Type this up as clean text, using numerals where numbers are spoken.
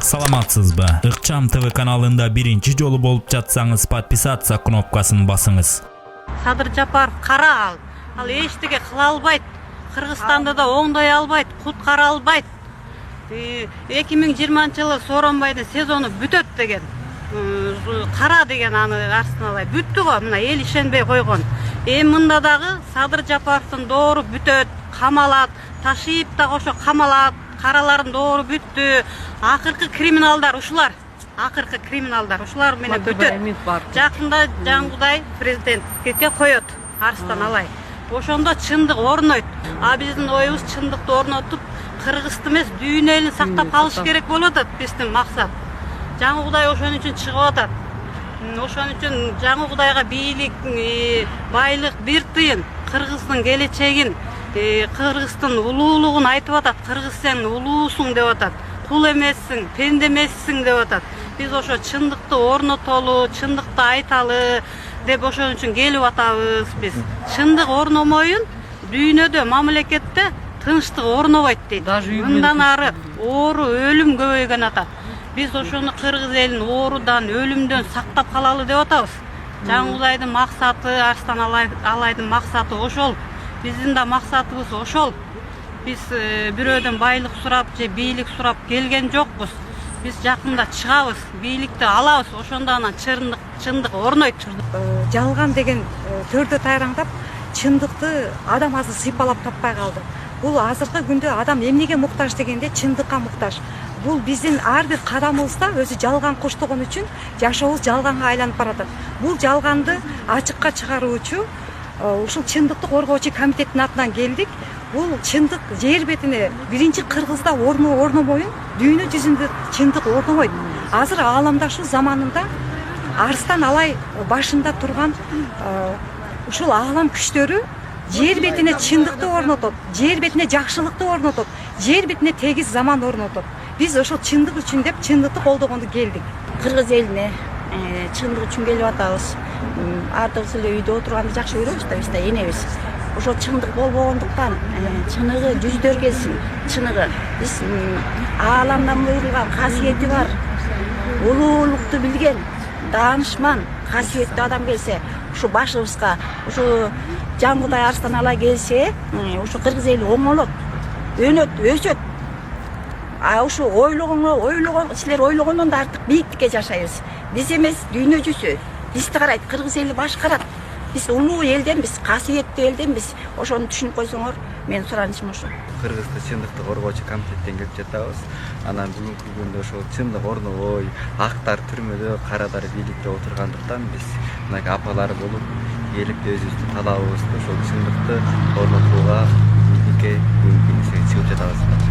Саламатсызбы? Ыкчам ТВ каналында биринчи жолу болуп жатсаңыз подписаться кнопкасын басыңыз. Садыр Жапаров кара ал эчтеке кыла албайт. Кыргызстанда да оңдой албайт, куткара албайт. 2020-жылы Сооронбайдын сезону бүтөт деген. Кара деген аны Арсеналай бүттү го, мына эл ишенбей койгон. Мында дагы Садыр Жапаровдун доору бүтөт, камалат, Ташиев да кошо камалат, каралардын доору бүттү. Акыркы криминалдар ушулар. Ушулар менен бүтөт. Жакында Жангудай президентке коет Арстан Алай. Ошондо чындык орнойт. А биздин оюбуз чындыкты орнотуп, Кыргызды эмес, дүйнө элин сактап калыш керек болуп атат биздин максат. Жангудай ошон үчүн чыгып атат. Ошон үчүн Жангудайга бийлик, байлык бир тыйын, Кыргыздын келечегин, Кыргыздын улуулугун айтып атат. Кыргыз сен улуусуң деп атат. Кул эмессиң, пенде эмессиң деп атат. Биз ошо чындыкты орнотолу, чындыкты айталы деп ошон үчүн келип атабыз биз. Чындык орномоюн дүйнөдө, мамлекетте тынчтык орнобойт дейт. Мындан ары оору, өлүм көбөйгөн атат. Биз ошону кыргыз элин оорудан, өлүмдөн сактап калалы деп атабыз. Жангудайдын максаты, Арстан Алайдын максаты ошол. Биздин да максатыбыз ошол. Биз бирөөдөн байлык сурап же бийлик сурап келген жокпуз. Биз жакында чыгабыз, бийликти алабыз, ошондо анан чындык орнойт. Жалган деген төрдө тайраңдап, чындыкты адам азыр сыйпалап таппай калды. Бул азыркы күндө адам эмнеге муктаж дегенде чындыкка муктаж. Бул биздин ар бир кадамыбызда өзү жалган коштогон үчүн жашообуз жалганга айланып баратат. Бул жалганды ачыкка чыгаруучу ушул чындыкты коргоочу комитеттин атынан келдик. Бул чындык жер бетине биринчи Кыргызда орномоюн, дүйнө жүзүндө чындык орнобойт. Азыр ааламдашу заманында Арстан Алай башында турган ушул аалам күчтөрү жер бетине чындыкты орнотот, жер бетине жакшылыкты орнотот, жер бетине тегиз заман орнотот. Биз ошол чындык үчүн деп чындыкты колдогонду келдик. Кыргыз элине чындык үчүн келип атабыз. Ардыбыз эле үйдө отурганды жакшы көрөбүз да, биз да энебиз. Ошол чындык болбогондуктан чыныгы жүздөр келсин, чыныгы. Биз ааламдан буйрулган касиети бар, улуулукту билген, даанышман, касиеттүү адам келсе, ушу башыбызга, ушу Жангудай Арстан Алай келсе, ушу кыргыз эли оңолот, өнөт, өсөт. А ушу ойлогон, силер ойлогондон да артык бийиктикке жашайбыз. Биз эмес, дүйнө жүзү бизди карайт, кыргыз эли башкарат. Биз улуу элденбиз, касиеттүү элденбиз. Ошону түшүнүп койсоңор, менин суранычым ошо. Кыргызды чындыкты коргоочу комитеттен келип жатабыз. Анан бүгүнкү күндө ошол чындык орнобой, актар түрмөдө, карадар бийликте отургандыктан биз мына апалар болуп, келип өзүбүздүн талабыбызды ошол чындыкты орнотууга бийликке бүгүнкү күндө чыгып жатабыз.